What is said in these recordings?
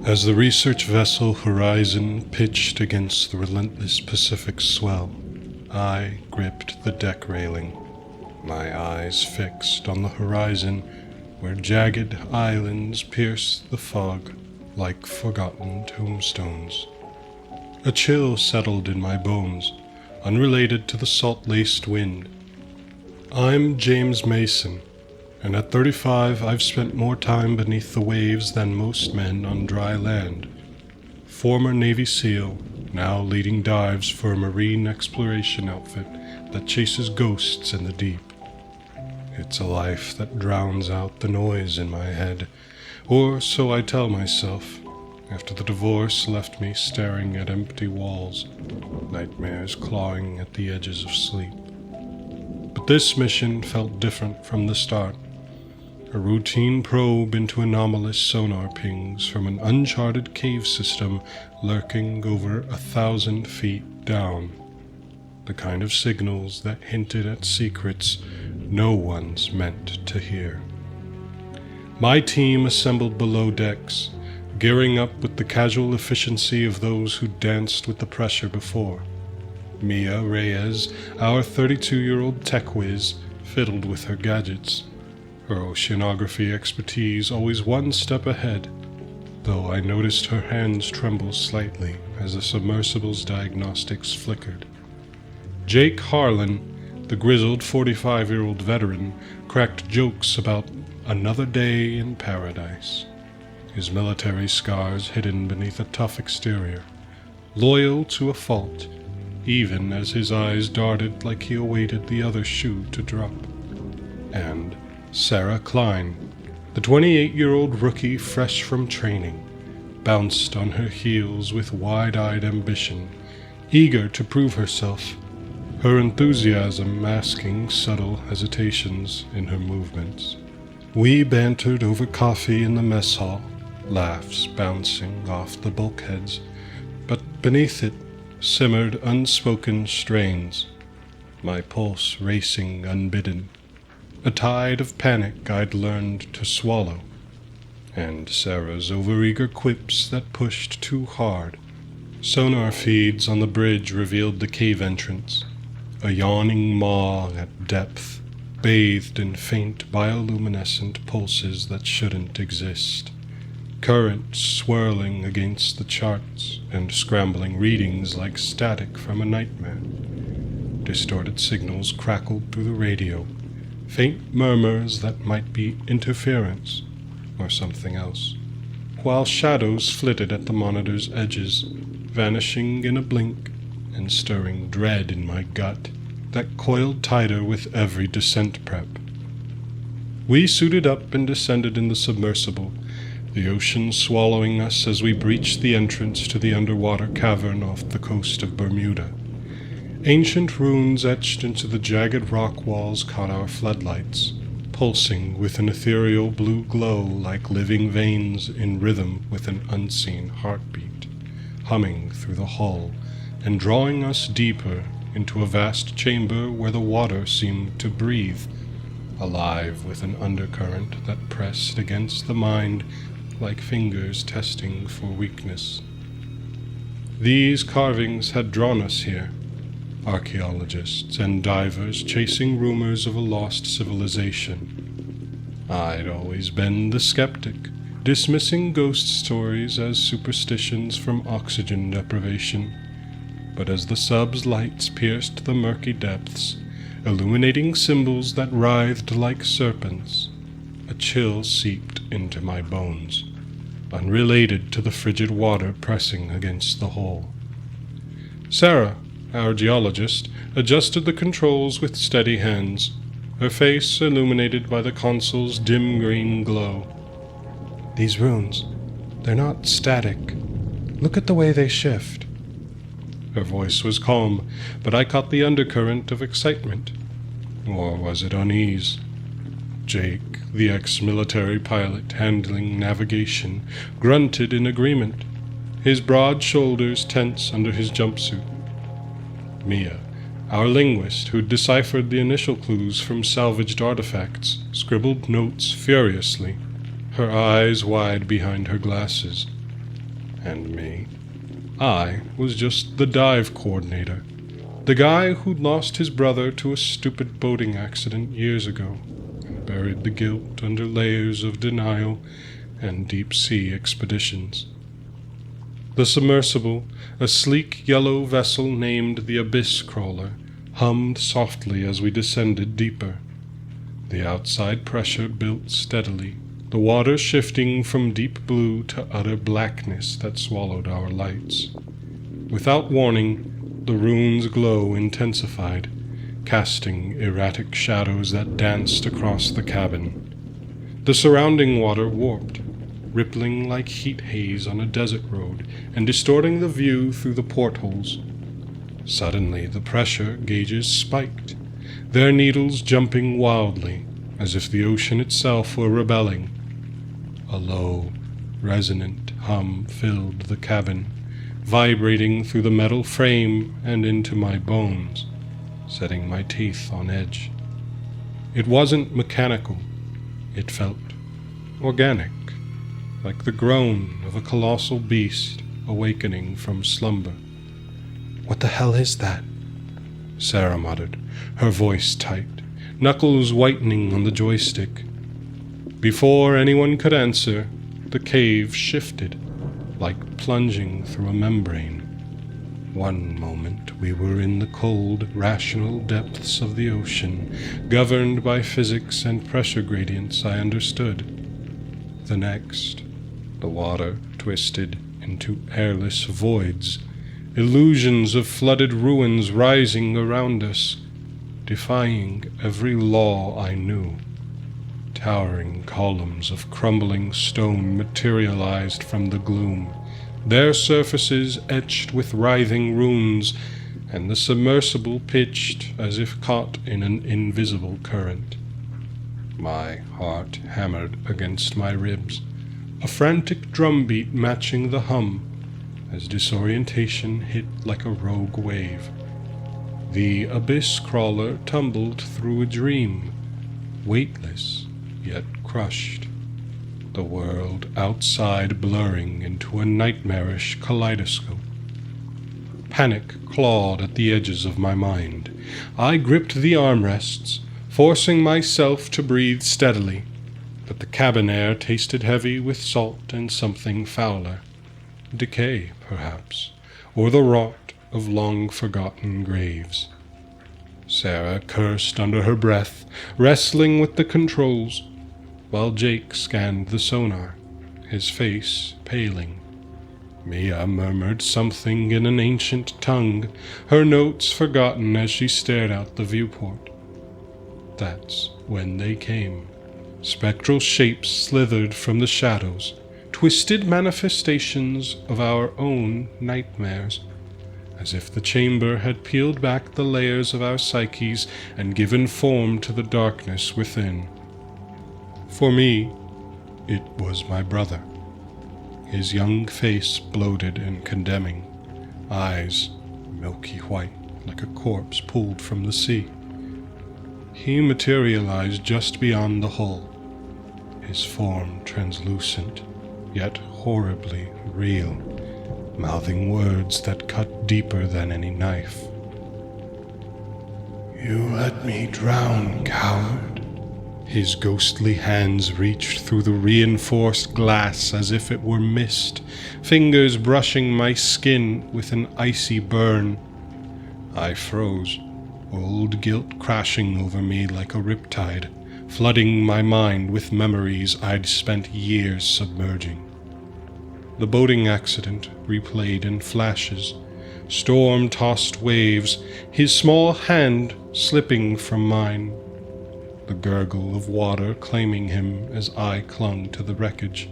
As the research vessel Horizon pitched against the relentless Pacific swell, I gripped the deck railing, my eyes fixed on the horizon where jagged islands pierced the fog like forgotten tombstones. A chill settled in my bones, unrelated to the salt-laced wind. I'm James Mason, and at 35 I've spent more time beneath the waves than most men on dry land. Former Navy SEAL, now leading dives for a marine exploration outfit that chases ghosts in the deep. It's a life that drowns out the noise in my head, or so I tell myself, after the divorce left me staring at empty walls, nightmares clawing at the edges of sleep. But this mission felt different from the start. A routine probe into anomalous sonar pings from an uncharted cave system lurking over 1,000 feet down. The kind of signals that hinted at secrets no one's meant to hear. My team assembled below decks, gearing up with the casual efficiency of those who danced with the pressure before. Mia Reyes, our 32-year-old tech whiz, fiddled with her gadgets, her oceanography expertise always one step ahead, though I noticed her hands tremble slightly as the submersible's diagnostics flickered. Jake Harlan, the grizzled 45-year-old veteran, cracked jokes about another day in paradise, his military scars hidden beneath a tough exterior, loyal to a fault, even as his eyes darted like he awaited the other shoe to drop. And Sarah Klein, the 28-year-old rookie fresh from training, bounced on her heels with wide-eyed ambition, eager to prove herself, her enthusiasm masking subtle hesitations in her movements. We bantered over coffee in the mess hall, laughs bouncing off the bulkheads, but beneath it simmered unspoken strains, my pulse racing unbidden, a tide of panic I'd learned to swallow, and Sarah's overeager quips that pushed too hard. Sonar feeds on the bridge revealed the cave entrance, a yawning maw at depth, bathed in faint bioluminescent pulses that shouldn't exist, currents swirling against the charts and scrambling readings like static from a nightmare. Distorted signals crackled through the radio, faint murmurs that might be interference or something else, while shadows flitted at the monitor's edges, vanishing in a blink and stirring dread in my gut that coiled tighter with every descent prep. We suited up and descended in the submersible, the ocean swallowing us as we breached the entrance to the underwater cavern off the coast of Bermuda. Ancient runes etched into the jagged rock walls caught our floodlights, pulsing with an ethereal blue glow like living veins in rhythm with an unseen heartbeat, humming through the hull and drawing us deeper into a vast chamber where the water seemed to breathe, alive with an undercurrent that pressed against the mind like fingers testing for weakness. These carvings had drawn us here, archaeologists and divers chasing rumors of a lost civilization. I'd always been the skeptic, dismissing ghost stories as superstitions from oxygen deprivation. But as the sub's lights pierced the murky depths, illuminating symbols that writhed like serpents, a chill seeped into my bones, unrelated to the frigid water pressing against the hull. Sarah, our geologist, adjusted the controls with steady hands, her face illuminated by the console's dim green glow. "These runes, they're not static. Look at the way they shift." Her voice was calm, but I caught the undercurrent of excitement. Or was it unease? Jake, the ex-military pilot handling navigation, grunted in agreement, his broad shoulders tense under his jumpsuit. Mia, Our linguist, who'd deciphered the initial clues from salvaged artifacts, scribbled notes furiously, her eyes wide behind her glasses. And me. I was just the dive coordinator, the guy who'd lost his brother to a stupid boating accident years ago and buried the guilt under layers of denial and deep-sea expeditions. The submersible, a sleek yellow vessel named the Abyss Crawler, hummed softly as we descended deeper. The outside pressure built steadily, the water shifting from deep blue to utter blackness that swallowed our lights. Without warning, the rune's glow intensified, casting erratic shadows that danced across the cabin. The surrounding water warped, rippling like heat haze on a desert road and distorting the view through the portholes. Suddenly, the pressure gauges spiked, their needles jumping wildly, as if the ocean itself were rebelling. A low, resonant hum filled the cabin, vibrating through the metal frame and into my bones, setting my teeth on edge. It wasn't mechanical. It felt organic, like the groan of a colossal beast awakening from slumber. "What the hell is that?" Sarah muttered, her voice tight, knuckles whitening on the joystick. Before anyone could answer, the cave shifted, like plunging through a membrane. One moment we were in the cold, rational depths of the ocean, governed by physics and pressure gradients I understood. The next, the water twisted into airless voids, illusions of flooded ruins rising around us, defying every law I knew. Towering columns of crumbling stone materialized from the gloom, their surfaces etched with writhing runes, and the submersible pitched as if caught in an invisible current. My heart hammered against my ribs, a frantic drumbeat matching the hum, as disorientation hit like a rogue wave. The Abyss Crawler tumbled through a dream, weightless yet crushed, the world outside blurring into a nightmarish kaleidoscope. Panic clawed at the edges of my mind. I gripped the armrests, forcing myself to breathe steadily, but the cabin air tasted heavy with salt and something fouler. Decay, perhaps, or the rot of long-forgotten graves. Sarah cursed under her breath, wrestling with the controls, while Jake scanned the sonar, his face paling. Mia murmured something in an ancient tongue, her notes forgotten as she stared out the viewport. That's when they came. Spectral shapes slithered from the shadows, twisted manifestations of our own nightmares, as if the chamber had peeled back the layers of our psyches and given form to the darkness within. For me, it was my brother, his young face bloated and condemning, eyes milky white like a corpse pulled from the sea. He materialized just beyond the hull, his form translucent, yet horribly real, mouthing words that cut deeper than any knife. "You let me drown, coward." His ghostly hands reached through the reinforced glass as if it were mist, fingers brushing my skin with an icy burn. I froze, old guilt crashing over me like a riptide, flooding my mind with memories I'd spent years submerging. The boating accident replayed in flashes, storm-tossed waves, his small hand slipping from mine, the gurgle of water claiming him as I clung to the wreckage.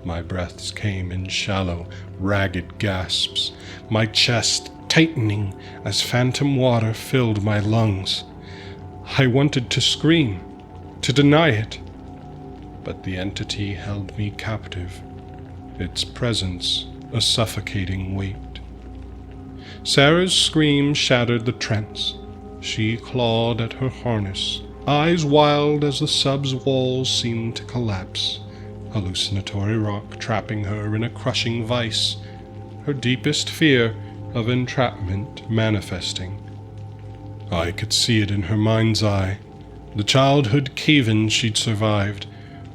My breaths came in shallow, ragged gasps, my chest tightening as phantom water filled my lungs. I wanted to scream, to deny it, but the entity held me captive, its presence a suffocating weight. Sarah's scream shattered the trance. She clawed at her harness, eyes wild as the sub's walls seemed to collapse, hallucinatory rock trapping her in a crushing vice, her deepest fear of entrapment manifesting. I could see it in her mind's eye, the childhood cave-in she'd survived,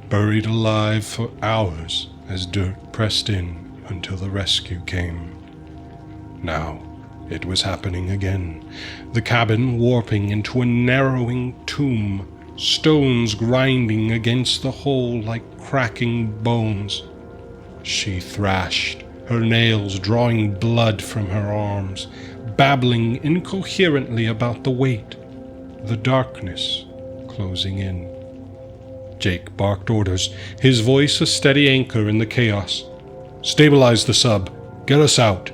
buried alive for hours as dirt pressed in until the rescue came. Now it was happening again, the cabin warping into a narrowing tomb, stones grinding against the hole like cracking bones. She thrashed, her nails drawing blood from her arms, babbling incoherently about the weight, the darkness closing in. Jake barked orders, his voice a steady anchor in the chaos. "Stabilize the sub. Get us out."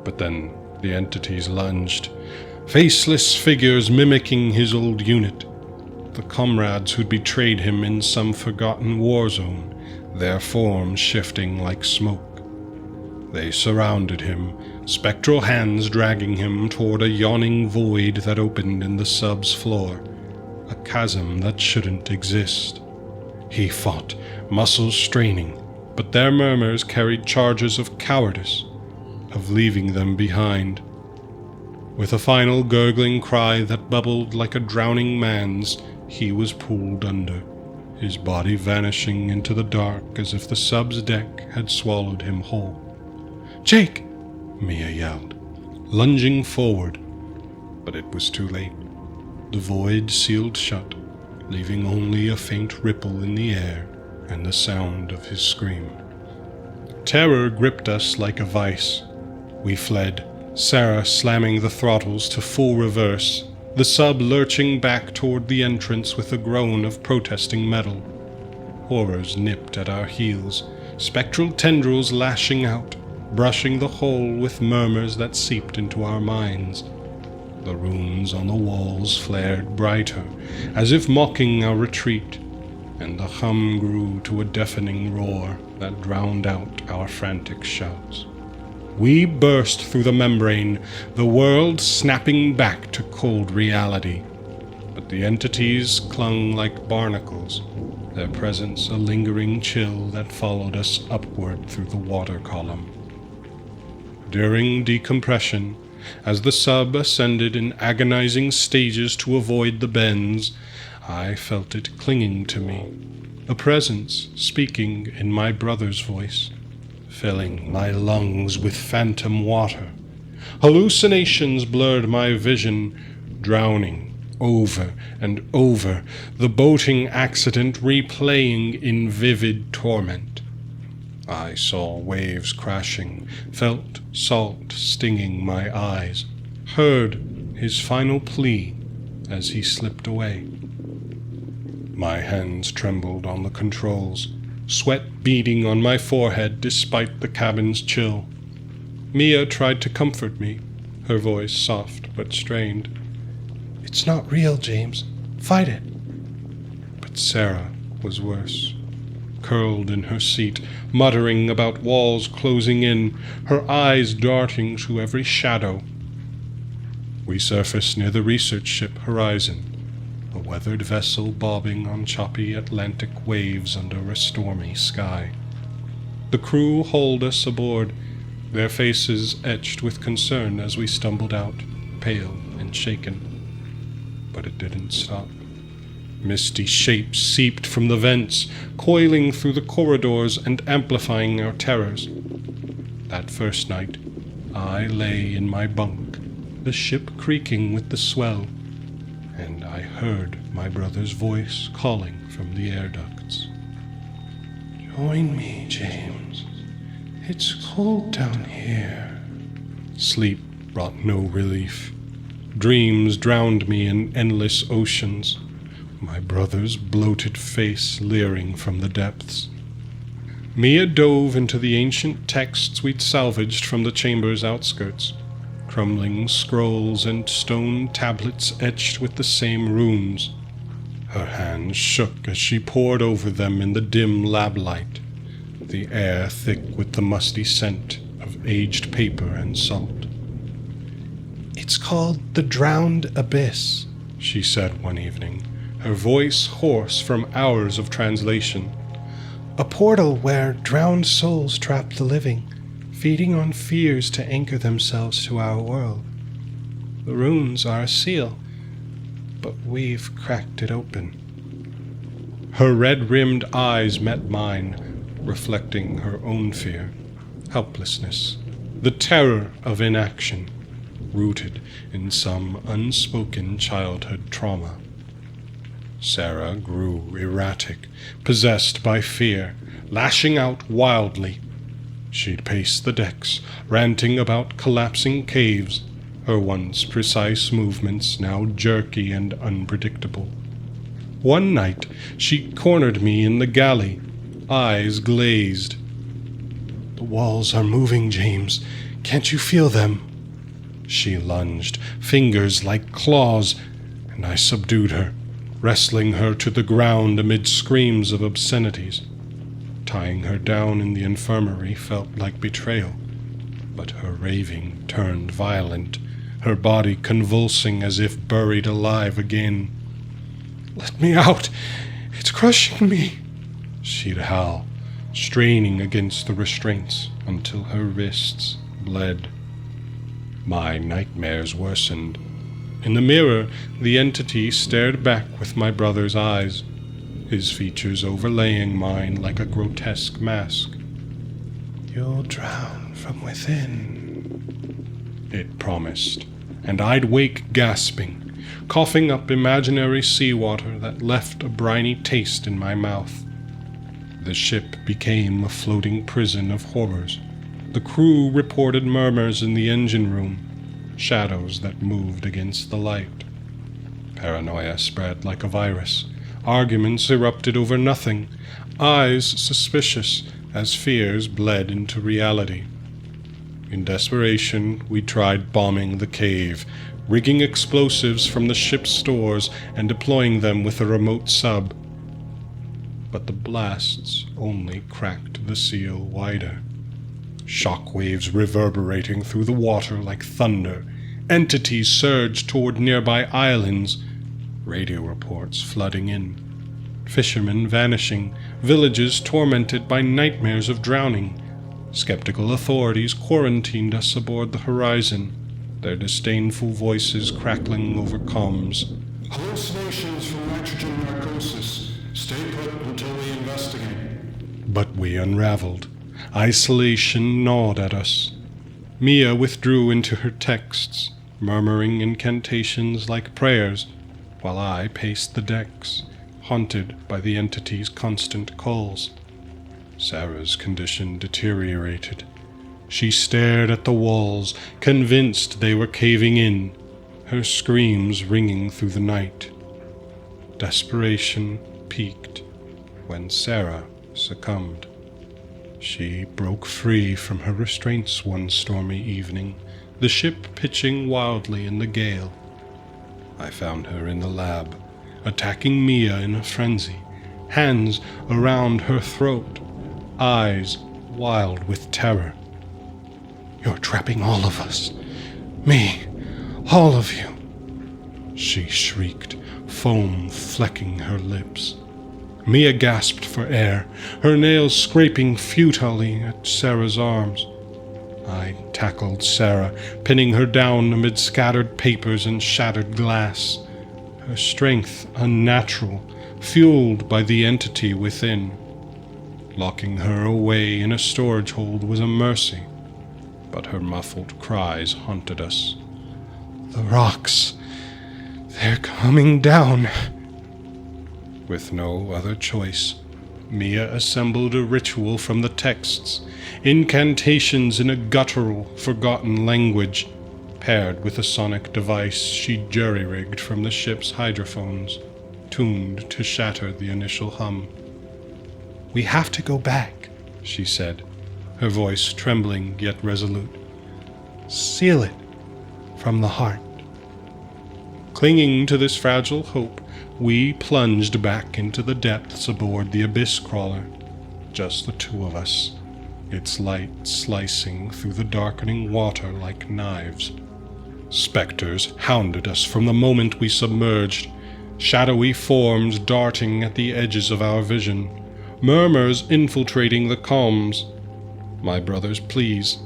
But then the entities lunged, faceless figures mimicking his old unit, the comrades who'd betrayed him in some forgotten war zone, their forms shifting like smoke. They surrounded him, spectral hands dragging him toward a yawning void that opened in the sub's floor, a chasm that shouldn't exist. He fought, muscles straining, but their murmurs carried charges of cowardice, of leaving them behind. With a final gurgling cry that bubbled like a drowning man's, he was pulled under, his body vanishing into the dark as if the sub's deck had swallowed him whole. "Jake!" Mia yelled, lunging forward, but it was too late. The void sealed shut, leaving only a faint ripple in the air and the sound of his scream. Terror gripped us like a vice. We fled, Sarah slamming the throttles to full reverse, the sub lurching back toward the entrance with a groan of protesting metal. Horrors nipped at our heels, spectral tendrils lashing out, brushing the hole with murmurs that seeped into our minds. The runes on the walls flared brighter, as if mocking our retreat, and the hum grew to a deafening roar that drowned out our frantic shouts. We burst through the membrane, the world snapping back to cold reality. But the entities clung like barnacles, their presence a lingering chill that followed us upward through the water column. During decompression, as the sub ascended in agonizing stages to avoid the bends, I felt it clinging to me, a presence speaking in my brother's voice, filling my lungs with phantom water. Hallucinations blurred my vision, drowning over and over, the boating accident replaying in vivid torment. I saw waves crashing, felt salt stinging my eyes, heard his final plea as he slipped away. My hands trembled on the controls, sweat beading on my forehead despite the cabin's chill. Mia tried to comfort me, her voice soft but strained. "It's not real, James. Fight it." But Sarah was worse, curled in her seat, muttering about walls closing in, her eyes darting to every shadow. We surfaced near the research ship Horizon, a weathered vessel bobbing on choppy Atlantic waves under a stormy sky. The crew hauled us aboard, their faces etched with concern as we stumbled out, pale and shaken. But it didn't stop. Misty shapes seeped from the vents, coiling through the corridors and amplifying our terrors. That first night, I lay in my bunk, the ship creaking with the swell, and I heard my brother's voice calling from the air ducts. "Join me, James. It's cold down here." Sleep brought no relief. Dreams drowned me in endless oceans, my brother's bloated face leering from the depths. Mia dove into the ancient texts we'd salvaged from the chamber's outskirts, crumbling scrolls and stone tablets etched with the same runes. Her hands shook as she pored over them in the dim lab light, the air thick with the musty scent of aged paper and salt. "It's called the Drowned Abyss," she said one evening, her voice hoarse from hours of translation. "A portal where drowned souls trap the living, feeding on fears to anchor themselves to our world. The runes are a seal, but we've cracked it open." Her red-rimmed eyes met mine, reflecting her own fear, helplessness, the terror of inaction, rooted in some unspoken childhood trauma. Sarah grew erratic, possessed by fear, lashing out wildly. She'd pace the decks, ranting about collapsing caves, her once precise movements now jerky and unpredictable. One night, she cornered me in the galley, eyes glazed. "The walls are moving, James. Can't you feel them?" She lunged, fingers like claws, and I subdued her, wrestling her to the ground amid screams of obscenities. Tying her down in the infirmary felt like betrayal, but her raving turned violent, her body convulsing as if buried alive again. "Let me out! It's crushing me!" she'd howl, straining against the restraints until her wrists bled. My nightmares worsened. In the mirror, the entity stared back with my brother's eyes, his features overlaying mine like a grotesque mask. "You'll drown from within," it promised, and I'd wake gasping, coughing up imaginary seawater that left a briny taste in my mouth. The ship became a floating prison of horrors. The crew reported murmurs in the engine room, shadows that moved against the light. Paranoia spread like a virus. Arguments erupted over nothing, eyes suspicious as fears bled into reality. In desperation, we tried bombing the cave, rigging explosives from the ship's stores and deploying them with a remote sub. But the blasts only cracked the seal wider. Shockwaves reverberating through the water like thunder. Entities surged toward nearby islands. Radio reports flooding in. Fishermen vanishing. Villages tormented by nightmares of drowning. Skeptical authorities quarantined us aboard the Horizon, their disdainful voices crackling over comms. "Hallucinations from nitrogen narcosis. Stay put until we investigate." But we unraveled. Isolation gnawed at us. Mia withdrew into her texts, murmuring incantations like prayers, while I paced the decks, haunted by the entity's constant calls. Sarah's condition deteriorated. She stared at the walls, convinced they were caving in, her screams ringing through the night. Desperation peaked when Sarah succumbed. She broke free from her restraints one stormy evening, the ship pitching wildly in the gale. I found her in the lab, attacking Mia in a frenzy, hands around her throat, eyes wild with terror. "You're trapping all of us. Me. All of you," she shrieked, foam flecking her lips. Mia gasped for air, her nails scraping futilely at Sarah's arms. I tackled Sarah, pinning her down amid scattered papers and shattered glass, her strength unnatural, fueled by the entity within. Locking her away in a storage hold was a mercy, but her muffled cries haunted us. "The rocks, they're coming down." With no other choice, Mia assembled a ritual from the texts, incantations in a guttural, forgotten language, paired with a sonic device she jury-rigged from the ship's hydrophones, tuned to shatter the initial hum. "We have to go back," she said, her voice trembling yet resolute. "Seal it from the heart." Clinging to this fragile hope, we plunged back into the depths aboard the Abyss Crawler, just the two of us, its light slicing through the darkening water like knives. Spectres hounded us from the moment we submerged, shadowy forms darting at the edges of our vision, murmurs infiltrating the comms, my brother's pleas,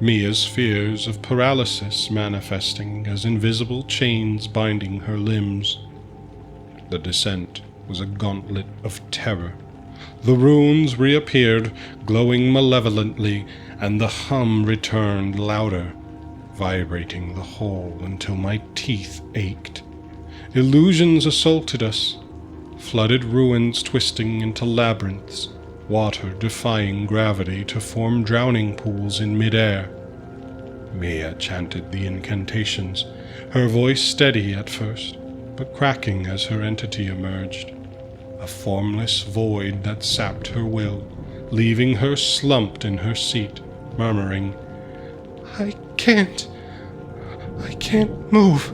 Mia's fears of paralysis manifesting as invisible chains binding her limbs. The descent was a gauntlet of terror. The runes reappeared, glowing malevolently, and the hum returned louder, vibrating the hole until my teeth ached. Illusions assaulted us, flooded ruins twisting into labyrinths, water defying gravity to form drowning pools in midair. Mia chanted the incantations, her voice steady at first, but cracking as her entity emerged. A formless void that sapped her will, leaving her slumped in her seat, murmuring, I can't move."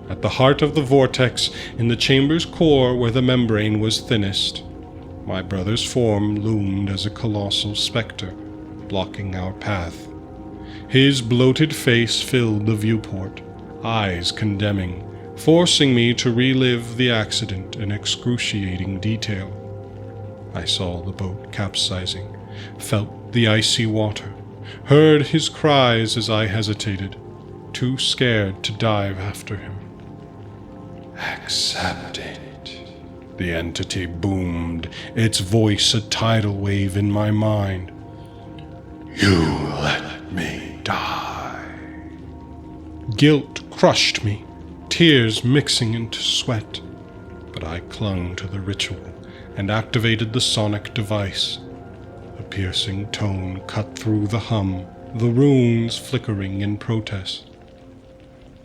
At the heart of the vortex, in the chamber's core where the membrane was thinnest, my brother's form loomed as a colossal specter, blocking our path. His bloated face filled the viewport, eyes condemning, forcing me to relive the accident in excruciating detail. I saw the boat capsizing, felt the icy water, heard his cries as I hesitated, too scared to dive after him. "Accept it," the entity boomed, its voice a tidal wave in my mind. "You let me die." Guilt crushed me, tears mixing into sweat, but I clung to the ritual and activated the sonic device. A piercing tone cut through the hum, the runes flickering in protest.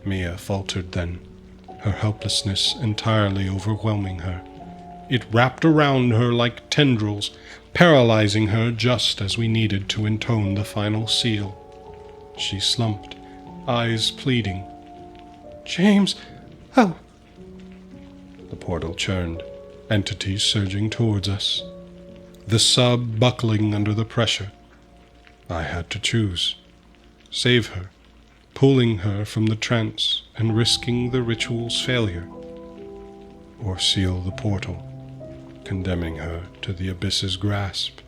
Mia faltered then, her helplessness entirely overwhelming her. It wrapped around her like tendrils, paralyzing her just as we needed to intone the final seal. She slumped, eyes pleading. "James, help!" The portal churned, entities surging towards us. The sub buckling under the pressure. I had to choose. Save her, pulling her from the trance and risking the ritual's failure, or seal the portal, condemning her to the abyss's grasp.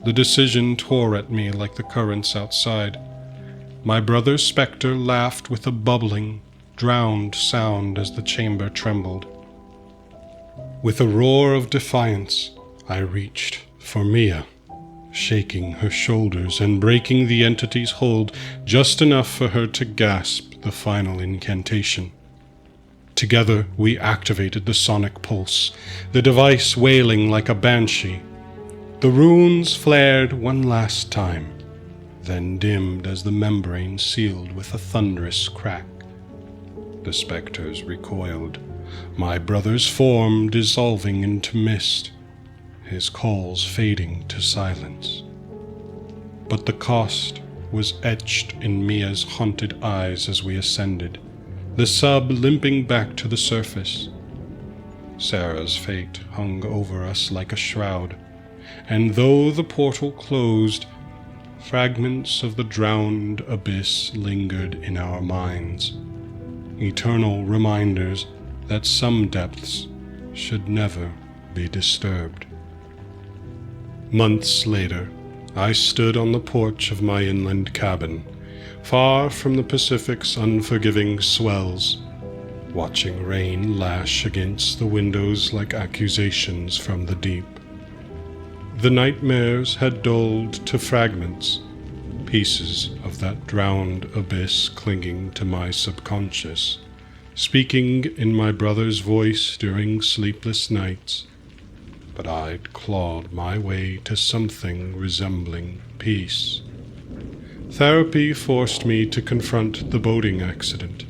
The decision tore at me like the currents outside. My brother's specter laughed with a bubbling, drowned sound as the chamber trembled. With a roar of defiance, I reached for Mia, shaking her shoulders and breaking the entity's hold just enough for her to gasp the final incantation. Together, we activated the sonic pulse, the device wailing like a banshee. The runes flared one last time, then dimmed as the membrane sealed with a thunderous crack. The specters recoiled, my brother's form dissolving into mist, his calls fading to silence. But the cost was etched in Mia's haunted eyes as we ascended, the sub limping back to the surface. Sarah's fate hung over us like a shroud, and though the portal closed, fragments of the drowned abyss lingered in our minds, eternal reminders that some depths should never be disturbed. Months later, I stood on the porch of my inland cabin, far from the Pacific's unforgiving swells, watching rain lash against the windows like accusations from the deep. The nightmares had dulled to fragments, pieces of that drowned abyss clinging to my subconscious, speaking in my brother's voice during sleepless nights. But I'd clawed my way to something resembling peace. Therapy forced me to confront the boating accident,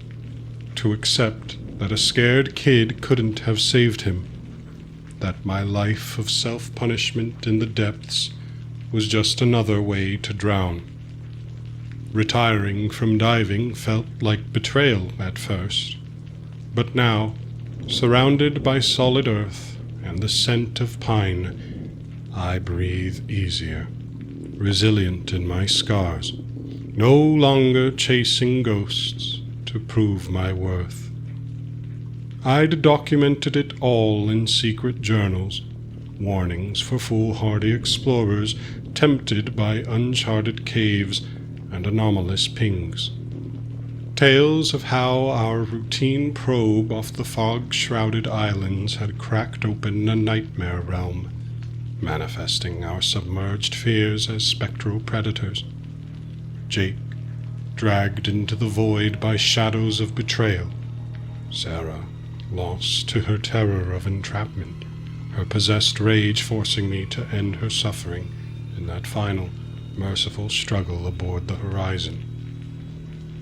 to accept that a scared kid couldn't have saved him, that my life of self-punishment in the depths was just another way to drown. Retiring from diving felt like betrayal at first, but now, surrounded by solid earth and the scent of pine, I breathe easier, resilient in my scars, no longer chasing ghosts to prove my worth. I'd documented it all in secret journals, warnings for foolhardy explorers tempted by uncharted caves and anomalous pings. Tales of how our routine probe off the fog-shrouded islands had cracked open a nightmare realm, manifesting our submerged fears as spectral predators. Jake, dragged into the void by shadows of betrayal. Sarah, lost to her terror of entrapment, her possessed rage forcing me to end her suffering in that final, merciful struggle aboard the Horizon.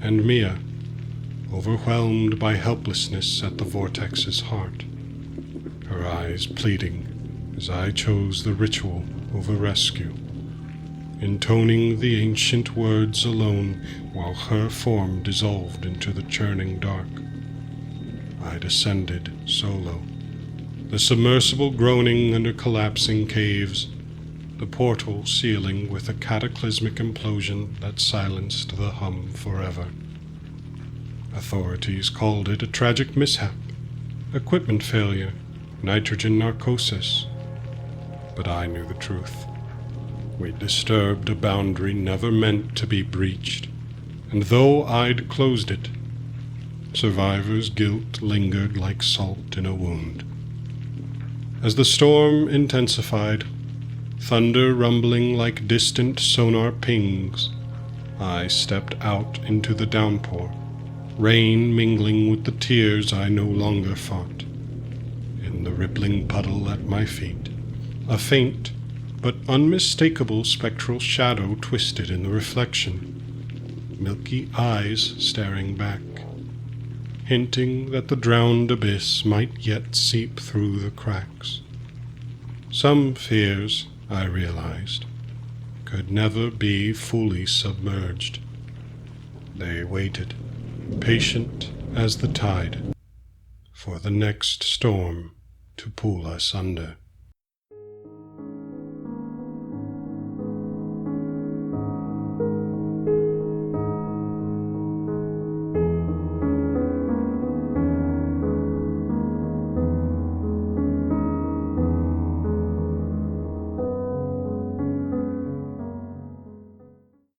And Mia, overwhelmed by helplessness at the vortex's heart, her eyes pleading as I chose the ritual over rescue, intoning the ancient words alone while her form dissolved into the churning dark. I descended solo, the submersible groaning under collapsing caves, the portal sealing with a cataclysmic implosion that silenced the hum forever. Authorities called it a tragic mishap, equipment failure, nitrogen narcosis. But I knew the truth. We'd disturbed a boundary never meant to be breached, and though I'd closed it, survivors' guilt lingered like salt in a wound. As the storm intensified, thunder rumbling like distant sonar pings, I stepped out into the downpour, rain mingling with the tears I no longer fought. In the rippling puddle at my feet, a faint but unmistakable spectral shadow twisted in the reflection, milky eyes staring back, hinting that the drowned abyss might yet seep through the cracks. Some fears, I realized, could never be fully submerged. They waited, patient as the tide, for the next storm to pull us under.